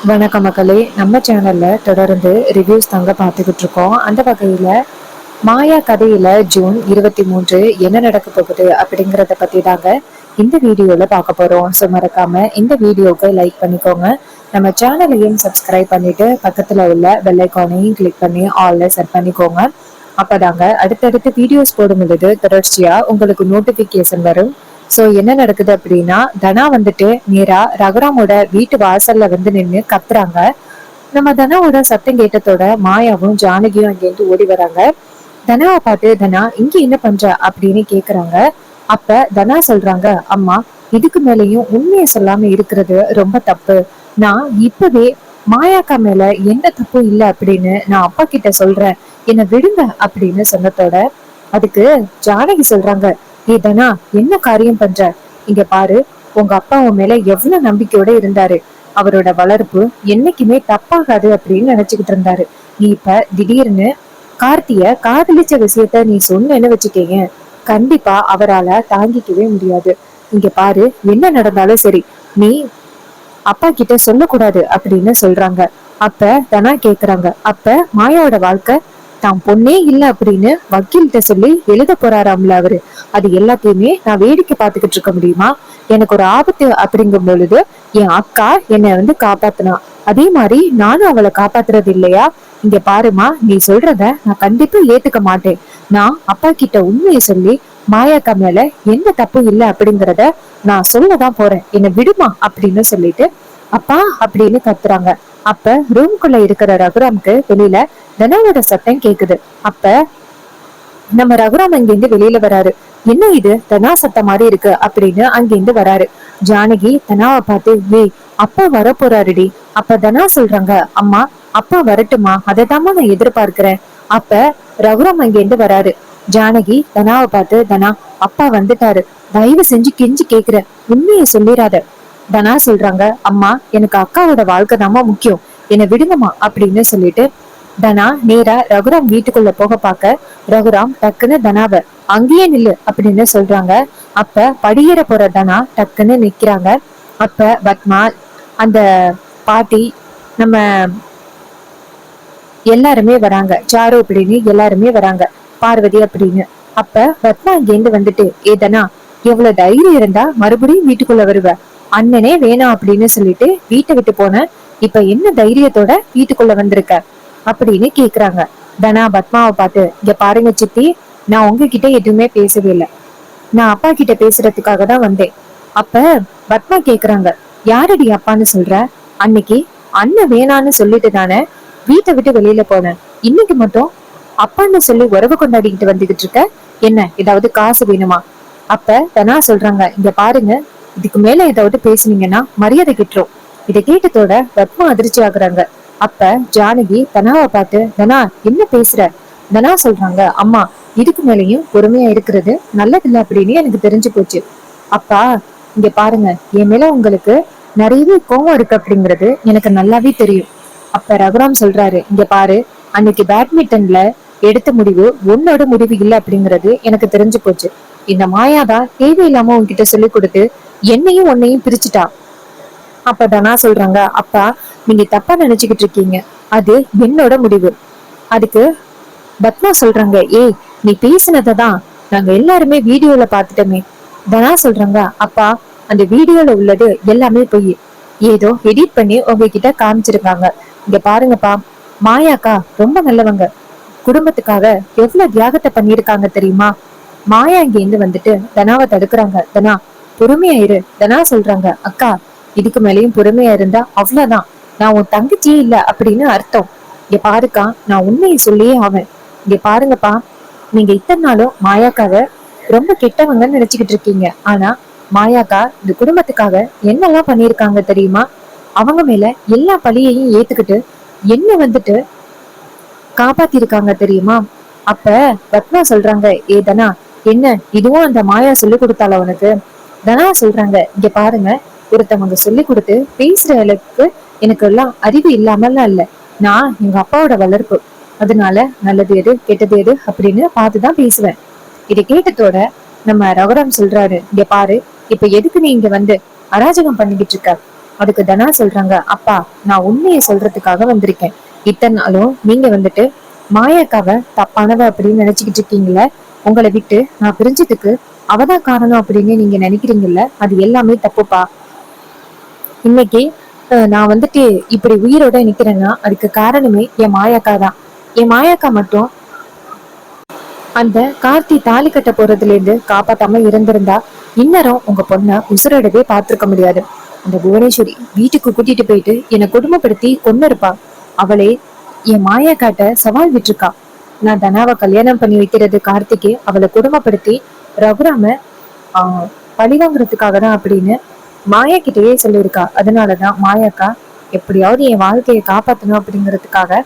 வணக்க மக்களே, நம்ம சேனல்ல தொடர்ந்து ரிவ்யூஸ் தாங்க பார்த்துக்கிட்டு இருக்கோம். அந்த வகையில மாயா கதையில ஜூன் 23 என்ன நடக்க போகுது அப்படிங்கறத பத்தி தாங்க இந்த வீடியோல பார்க்க போறோம். ஸோ மறக்காம இந்த வீடியோக்கு லைக் பண்ணிக்கோங்க. நம்ம சேனலையும் சப்ஸ்கிரைப் பண்ணிட்டு பக்கத்துல உள்ள பெல் ஐக்கானையும் கிளிக் பண்ணி ஆல்ல செட் பண்ணிக்கோங்க. அப்பதாங்க அடுத்தடுத்து வீடியோஸ் போடும் பொழுது தொடர்ச்சியா உங்களுக்கு நோட்டிபிகேஷன் வரும். சோ என்ன நடக்குது அப்படின்னா, தனா வந்துட்டு நேரா ரகுராமோட வீட்டு வாசல்ல வந்து நின்னு கத்துறாங்க. நம்ம தனாவோட சத்தம் கேட்டதோட மாயாவும் ஜானகியும் அங்கேருந்து ஓடி வராங்க. தனாவை பார்த்து, தனா இங்க என்ன பண்ற அப்படின்னு கேக்குறாங்க. அப்ப தனா சொல்றாங்க, அம்மா இதுக்கு மேலேயும் உண்மையை சொல்லாம இருக்கிறது ரொம்ப தப்பு. நான் இப்பவே மாயாக்கா மேல எந்த தப்பும் இல்லை அப்படின்னு நான் அப்பா கிட்ட சொல்றேன், என்னை விடுங்க அப்படின்னு சொன்னதோட அதுக்கு ஜானகி சொல்றாங்க, ஏ தனா என்ன காரியம் பண்ற? இங்க பாரு, உங்க அப்பா உன் மேல எவ்வளவு நம்பிக்கையோட இருந்தாரு. அவரோட வளர்ப்பு என்னைக்குமே தப்பாகாது அப்படின்னு நினைச்சுக்கிட்டு இருந்தாரு. நீ இப்ப திடீர்னு கார்த்திய காதலிச்ச விஷயத்த நீ சொன்னேன்னு வச்சுக்கீங்க, கண்டிப்பா அவரால தாங்கிக்கவே முடியாது. இங்க பாரு, என்ன நடந்தாலும் சரி, நீ அப்பா கிட்ட சொல்லக்கூடாது அப்படின்னு சொல்றாங்க. அப்ப தனா கேக்குறாங்க, அப்ப மாயாவோட வாழ்க்கை தான் பொண்ணே இல்ல அப்படின்னு வக்கீல்கிட்ட சொல்லி எழுத போறாராம்ல அவரு. அது எல்லாத்தையுமே நான் வேடிக்கை பார்த்துக்கிட்டு இருக்க முடியுமா? எனக்கு ஒரு ஆபத்து அப்படிங்கும் பொழுது என் அக்கா என்னை வந்து காப்பாத்தினா, அதே மாதிரி நானும் அவளை காப்பாத்துறது இல்லையா? இங்க பாருமா, நீ சொல்றத நான் கண்டிப்பா ஏத்துக்க மாட்டேன். நான் அப்பா கிட்ட உண்மையை சொல்லி மாயாக்கா மேல எந்த தப்பும் இல்லை அப்படிங்கிறத நான் சொல்லதான் போறேன், என்னை விடுமா அப்படின்னு சொல்லிட்டு அப்பா அப்படின்னு கத்துறாங்க. அப்ப ரூம்குள்ள இருக்கிற ரகுராம்க்கு வெளியில தனாவோட சத்தம் கேக்குது. அப்ப நம்ம ரகுராம் அங்கிருந்து வெளியில வராரு. என்ன இது தனா சத்தம் மாதிரி இருக்கு அப்படின்னு அங்கிருந்து வராரு. ஜானகி தனாவை பார்த்து, ஏய் அப்பா வர போறாருடி. அப்ப தனா சொல்றாங்க, அம்மா அப்பா வரட்டுமா, அதைத்தாம்மா நான் எதிர்பார்க்கிறேன். அப்ப ரகுராம் அங்கிருந்து வராரு. ஜானகி தனாவை பார்த்து, தனா அப்பா வந்துட்டாரு, தயவு செஞ்சு கெஞ்சி கேக்குற, உண்மையை சொல்லிடாத. தனா சொல்றாங்க, அம்மா எனக்கு அக்காவோட வாழ்க்கை தாம்மா முக்கியம், என்னை விடுங்கம்மா அப்படின்னு சொல்லிட்டு தனா நேரா ரகுராம் வீட்டுக்குள்ள போக பார்க்க ரகுராம் டக்குன்னு தனாவ அங்கேயே நில்லு அப்படின்னு சொல்றாங்க. அப்ப படியேற போற தனா டக்குன்னு நிக்கிறாங்க. அப்ப பத்மா, அந்த பாட்டி, நம்ம எல்லாருமே வராங்க. சாரு அப்படின்னு எல்லாருமே வராங்க, பார்வதி அப்படின்னு. அப்ப பத்மா இங்கேருந்து வந்துட்டு, ஏதனா எவ்வளவு தைரியம் இருந்தா மறுபடியும் வீட்டுக்குள்ள வருவ? அண்ணனே வேணாம் அப்படின்னு சொல்லிட்டு வீட்டை விட்டு போன, இப்ப என்ன தைரியத்தோட வீட்டுக்குள்ள வந்திருக்க அப்படின்னு கேக்குறாங்க. தனா பத்மாவை பார்த்து, இங்க பாருங்க சித்தி, நான் உங்ககிட்ட எதுவுமே பேசவே இல்லை, நான் அப்பா கிட்ட பேசுறதுக்காக தான் வந்தேன். அப்ப பத்மா கேக்குறாங்க, யாரடி அப்பான்னு சொல்ற? அன்னைக்கு அண்ணன் வேணான்னு சொல்லிட்டு தானே வீட்டை விட்டு வெளியில போனேன், இன்னைக்கு மட்டும் அப்பான்னு சொல்லி உறவு கொண்டாடிக்கிட்டு வந்துகிட்டு இருக்க, என்ன ஏதாவது காசு வேணுமா? அப்ப தனா சொல்றாங்க, இங்க பாருங்க, இதுக்கு மேல ஏதாவது பேசுனீங்கன்னா மரியாதை கிட்டுரும். இதை கேட்டதோட பத்மா அதிர்ச்சி ஆகுறாங்க. அப்ப ஜானகி தனாவை பார்த்து, தனா என்ன பேசுற? தனா சொல்றாங்க, அம்மா இதுக்கு மேலேயும் பொறுமையா இருக்கிறது நல்லதில்லை அப்படின்னு எனக்கு தெரிஞ்சு போச்சு. அப்பா இங்க பாருங்க, என் மேல உங்களுக்கு நிறையவே கோவம் இருக்கு அப்படிங்கிறது எனக்கு நல்லாவே தெரியும். அப்ப ரகுராம் சொல்றாரு, இங்க பாரு, அன்னைக்கு பேட்மிண்டன்ல எடுத்த முடிவு உன்னோட முடிவு இல்லை அப்படிங்கிறது எனக்கு தெரிஞ்சு போச்சு. இந்த மாயாதான் தேவையில்லாம உன்கிட்ட சொல்லி கொடுத்து என்னையும் உன்னையும் பிரிச்சுட்டா. அப்ப தனா சொல்றாங்க, அப்பா நீங்க தப்பா நினைச்சுக்கிட்டு இருக்கீங்க, அது என்னோட முடிவு. அதுக்கு பத்மா சொல்றாங்க, ஏய் நீ பேசினதான் நாங்க எல்லாருமே வீடியோல பாத்துட்டோமே. தனா சொல்றாங்க, அப்பா அந்த வீடியோல உள்ளது எல்லாமே பொய், ஏதோ எடிட் பண்ணி உங்ககிட்ட காமிச்சிருக்காங்க. இங்க பாருங்கப்பா, மாயாக்கா ரொம்ப நல்லவங்க, குடும்பத்துக்காக எவ்வளவு தியாகத்தை பண்ணிருக்காங்க தெரியுமா? மாயா இங்க இருந்து வந்துட்டு தனாவை தடுக்கிறாங்க. தனா பொறுமையா இரு. தனா சொல்றாங்க, அக்கா இதுக்கு மேலேயும் பொறுமையா இருந்தா அவ்வளவுதான், நான் உன் தங்கச்சியே இல்ல அப்படின்னு அர்த்தம். இங்க பாருக்கா, நான் உண்மையை சொல்லியே ஆவேன். இங்க பாருங்கப்பா, நீங்க இத்தனை நாளும் மாயாக்காக ரொம்ப கெட்டவங்கன்னு நினைச்சுக்கிட்டு இருக்கீங்க. ஆனா மாயாக்கா இந்த குடும்பத்துக்காக என்னெல்லாம் பண்ணிருக்காங்க தெரியுமா? அவங்க மேல எல்லா பழியையும் ஏத்துக்கிட்டு என்ன வந்துட்டு காப்பாத்திருக்காங்க தெரியுமா? அப்ப பத்மா சொல்றாங்க, ஏ தனா என்ன இதுவும் அந்த மாயா சொல்லி கொடுத்தால உனக்கு? தனா சொல்றாங்க, இங்க பாருங்க, ஒருத்தவங்க சொல்லி கொடுத்து பேசுற அளவுக்கு எனக்கு எல்லாம் அறிவு இல்லாமல்லாம் இல்ல, நான் எங்க அப்பாவோட வளர்ப்பு, அதனால நல்லது எது கெட்டது எது அப்படின்னு பார்த்துதான் பேசுவேன். இதை கேட்டதோட நம்ம ரகுராம் சொல்றாரு, இங்க பாரு, இப்ப எதுக்கு நீ இங்க வந்து அராஜகம் பண்ணிக்கிட்டு இருக்க? அதுக்கு தனா சொல்றாங்க, அப்பா நான் உண்மையை சொல்றதுக்காக வந்திருக்கேன். இத்தனை நாளும் நீங்க வந்துட்டு மாயாக்காவ தப்பானவ அப்படின்னு நினைச்சுக்கிட்டு இருக்கீங்கல்ல. உங்களை விட்டு நான் பிரிஞ்சதுக்கு அவதான் காரணம் அப்படின்னு நீங்க நினைக்கிறீங்கல்ல, அது எல்லாமே தப்புப்பா. இன்னைக்கு நான் வந்துட்டு இப்படி உயிரோட நிக்கிறேன்னா அதுக்கு காரணமே என் மாயாக்கா தான். என் மாயாக்கா மட்டும் அந்த கார்த்தி தாலி கட்ட போறதுல இருந்து காப்பாத்தாம இருந்திருந்தா இந்நேரம் உங்க பொண்ண உசுரோடவே பார்த்திருக்க முடியாது. அந்த புவனேஸ்வரி வீட்டுக்கு கூட்டிட்டு போயிட்டு என்னை குடும்பப்படுத்தி கொன்னு இருப்பா. அவளே என் மாயாக்காட்ட சவால் விட்டுருக்கா. நான் தனாவை கல்யாணம் பண்ணி வைக்கிறது கார்த்திக்கு அவளை குடும்பப்படுத்தி ரகுராம ஆஹ் பழி வாங்குறதுக்காக தான் அப்படின்னு மாயா கிட்டயே சொல்லியிருக்கா. அதனாலதான் மாயாக்கா எப்படியாவது என் வாழ்க்கையை காப்பாத்தணும் அப்படிங்கிறதுக்காக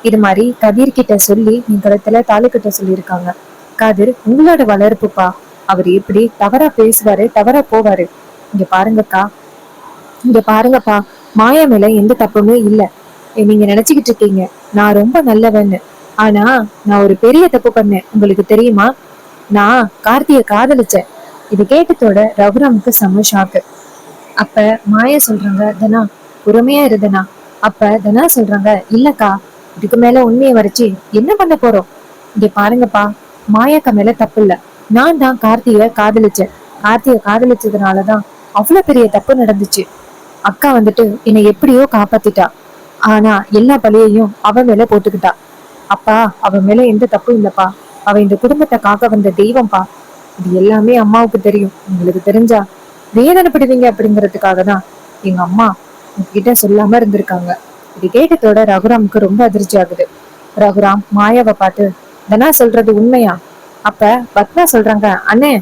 இது மாதிரி கதிர் கிட்ட சொல்லி என் கழுத்துல தாலி கட்ட சொல்லியிருக்காங்க. கதிர் உங்களோட வளர்ப்புப்பா. அவர் எப்படி தவறா பேசுவாரு, தவறா போவாரு. இங்க பாருங்கக்கா, இங்க பாருங்கப்பா, மாயா மேல எந்த தப்புமே இல்ல. நீங்க நினைச்சுக்கிட்டு இருக்கீங்க நான் ரொம்ப நல்லவன்னு. ஆனா நான் ஒரு பெரிய தப்பு பண்ணேன், உங்களுக்கு தெரியுமா? நான் கார்த்திய காதலிச்சேன். இது கேட்டதோட ரகுராமுக்கு செம்ம ஷாக்கு. அப்ப மாயா சொல்றாங்க, தனா பொறுமையா இருந்தனா. அப்ப தனா சொல்றாங்க, இல்லக்கா இதுக்கு மேல உண்மையை வரைச்சு என்ன பண்ண போறோம்? இங்க பாருங்கப்பா, மாயாக்கா மேல தப்பு இல்ல. நான் தான் கார்த்திய காதலிச்சேன். கார்த்திய காதலிச்சதுனாலதான் அவ்வளவு பெரிய தப்பு நடந்துச்சு. அக்கா வந்துட்டு என்னை எப்படியோ காப்பாத்திட்டா. ஆனா எல்லா பழியையும் அவ மேல போட்டுக்கிட்டா. அப்பா அவ மேல எந்த தப்பும் இல்லப்பா. அவ இந்த குடும்பத்தை காக்க வந்த தெய்வம்பா. இது எல்லாமே அம்மாவுக்கு தெரியும். உங்களுக்கு தெரிஞ்சா வேதனைப்படுவீங்க அப்படிங்கிறதுக்காக தான் எங்க அம்மா உங்ககிட்ட சொல்லாம இருந்திருக்காங்க. இது கேட்டதோட ரகுராமுக்கு ரொம்ப அதிர்ச்சி ஆகுது. ரகுராம் மாயாவை பார்த்து, தனா சொல்றது உண்மையா? அப்ப பத்மா சொல்றாங்க, அண்ணே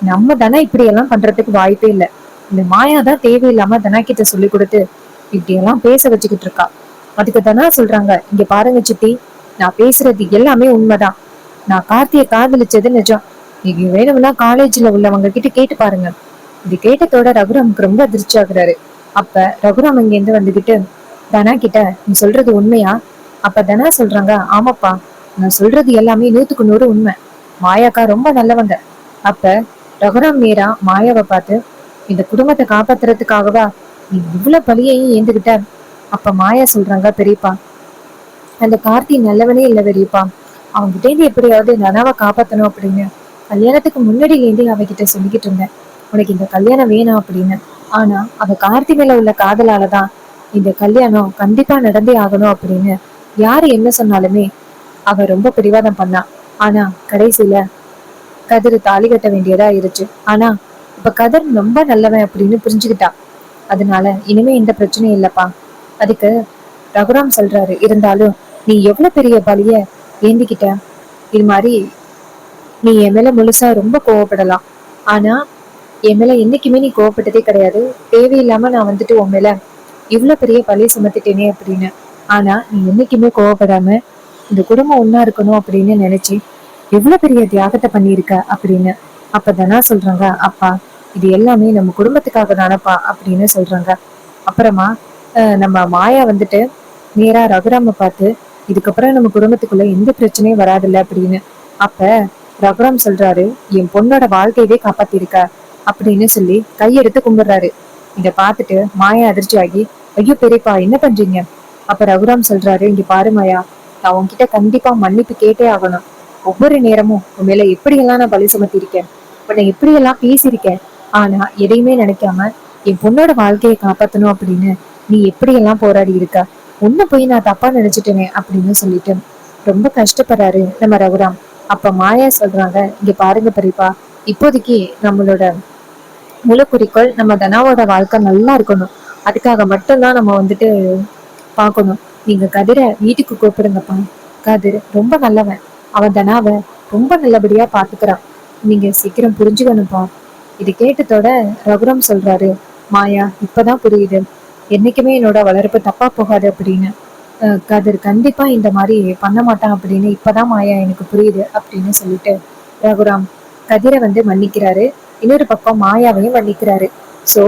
நம்ம தனா இப்படி எல்லாம் பண்றதுக்கு வாய்ப்பே இல்லை. இந்த மாயா தான் தேவையில்லாம தனா கிட்ட சொல்லி கொடுத்து இப்படி எல்லாம் பேச வச்சுக்கிட்டு இருக்கா. அதுக்கு தனா சொல்றாங்க, இங்க பாருங்க சித்தி, நான் பேசுறது எல்லாமே உண்மைதான். நான் கார்த்திய காதலிச்சது நிஜம். நீங்க வேணும்னா காலேஜ்ல உள்ளவங்க கிட்ட கேட்டு பாருங்க. இது கேட்டதோட ரகுராமுக்கு ரொம்ப அதிர்ச்சி ஆகுறாரு. அப்ப ரகுராம் இங்க இருந்து வந்துகிட்டு தனா கிட்ட, நீ சொல்றது உண்மையா? அப்ப தனா சொல்றாங்க, ஆமாப்பா நான் சொல்றது எல்லாமே 100க்கு 100 உண்மை. மாயாக்கா ரொம்ப நல்லவங்க. அப்ப ரகுராம் நேரா மாயாவை பார்த்து, இந்த குடும்பத்தை காப்பாத்துறதுக்காகவா நீ இவ்வளவு பழியையும் ஏந்துகிட்ட? அப்ப மாயா சொல்றாங்க, பெரியப்பா அந்த கார்த்தி நல்லவனே இல்ல பெரியப்பா. அவன்கிட்ட இருந்து எப்படியாவது தனாவை காப்பாத்தணும் அப்படின்னு கல்யாணத்துக்கு முன்னாடியிலேருந்தே அவகிட்ட சொல்லிக்கிட்டு இருந்தேன், உனக்கு இந்த கல்யாணம் வேணாம் அப்படின்னு. ஆனா அவ கார்த்தி மேல உள்ள காதலாலதான் இந்த கல்யாணம் கண்டிப்பா நடந்தே ஆகணும் அப்படின்னு யாரு என்ன சொன்னாலுமே அவ ரொம்ப பிடிவாதம் பண்ணா. ஆனா கடைசியில கதிர் தாலி கட்ட வேண்டியதா இருச்சு. ஆனா இப்ப கதிர் ரொம்ப நல்லவன் அப்படின்னு புரிஞ்சுக்கிட்டா. அதனால இனிமே எந்த பிரச்சனையும் இல்லப்பா. அதுக்கு ரகுராம் சொல்றாரு, இருந்தாலும் நீ எவ்வளவு பெரிய பலிய ஏந்திக்கிட்ட. இது மாதிரி நீ என் மேல முழுசா ரொம்ப கோவப்படலாம். ஆனா என் மேல என்னைக்குமே நீ கோவப்பட்டதே கிடையாது. தேவையில்லாம நான் வந்துட்டு உன் மேல இவ்வளவு பெரிய பழிய சுமத்திட்டேனே அப்படின்னு. ஆனா நீ என்னைக்குமே கோவப்படாம இந்த குடும்பம் ஒன்னா இருக்கணும் அப்படின்னு நினைச்சு எவ்வளவு பெரிய தியாகத்தை பண்ணியிருக்க அப்படின்னு. அப்ப தனா சொல்றாங்க, அப்பா இது எல்லாமே நம்ம குடும்பத்துக்காக தானப்பா அப்படின்னு சொல்றாங்க. அப்புறமா நம்ம மாயா வந்துட்டு நேரா ரகுராம பார்த்து, இதுக்கப்புறம் நம்ம குடும்பத்துக்குள்ள எந்த பிரச்சனையும் வராதுல்ல அப்படின்னு. அப்ப ரகுராம் சொல்றாரு, என் பொண்ணோட வாழ்க்கையவே காப்பாத்திருக்க அப்படின்னு சொல்லி கையெடுத்து கும்பிடுறாரு. இத பார்த்துட்டு மாயா அதிர்ச்சி ஆகி, ஐயோ பெரியப்பா என்ன பண்றீங்க? அப்ப ரகுராம் சொல்றாரு, இங்க பாரு மாயா, நான் உன்கிட்ட கண்டிப்பா மன்னிப்பு கேட்டே ஆகணும். ஒவ்வொரு நேரமும் உன் மேல எப்படியெல்லாம் நான் பழி சுமத்திருக்கேன், உன்னை எப்படியெல்லாம் பேசியிருக்கேன். ஆனா எதையுமே நினைக்காம என் பொண்ணோட வாழ்க்கையை காப்பாத்தணும் அப்படின்னு நீ எப்படியெல்லாம் போராடி இருக்க. உன்னை போய் நான் தப்பா நினைச்சிட்டேனே அப்படின்னு சொல்லிட்டு ரொம்ப கஷ்டப்படுறாரு நம்ம ரகுராம். அப்ப மாயா சொல்றாங்க, இங்க பாருங்க பெரியப்பா, இப்போதைக்கு நம்மளோட முழு குறிக்கோள் நம்ம தனாவோட வாழ்க்கை நல்லா இருக்கணும். அதுக்காக மட்டும்தான் நம்ம வந்துட்டு பார்க்கணும். நீங்க கதிரை வீட்டுக்கு கூப்பிடுங்கப்பா. கதிர் ரொம்ப நல்லவன். அவன் தனாவை ரொம்ப நல்லபடியா பாத்துக்கிறான். நீங்க சீக்கிரம் புரிஞ்சுக்கணும்ப்பா. இது கேட்டதோட ரகுராம் சொல்றாரு, மாயா இப்பதான் புரியுது, என்னைக்குமே என்னோட வளர்ப்பு தப்பா போகாது அப்படின்னு. கதிர் கண்டிப்பா இந்த மாதிரி பண்ண மாட்டான் அப்படின்னு இப்பதான் மாயா எனக்கு புரியுது அப்படின்னு சொல்லிட்டு ரகுராம் கதிரை வந்து மன்னிக்கிறாரு. இன்னொரு பக்கம் மாயாவையும் மன்னிக்கிறாரு. சோ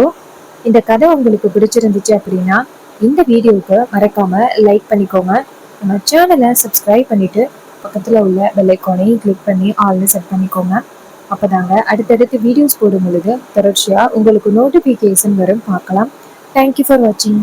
இந்த கதை உங்களுக்கு பிடிச்சிருந்துச்சு அப்படின்னா இந்த வீடியோவுக்கு மறக்காம லைக் பண்ணிக்கோங்க. நம்ம சேனலை சப்ஸ்கிரைப் பண்ணிட்டு பக்கத்துல உள்ள பெல் ஐக்கானையும் கிளிக் பண்ணி ஆல்னு செட் பண்ணிக்கோங்க. அப்பதாங்க அடுத்தடுத்து வீடியோஸ் போடும் பொழுது தொடர்ச்சியா உங்களுக்கு நோட்டிபிகேஷன் வரும், பார்க்கலாம். தேங்க்யூ ஃபார் வாட்சிங்.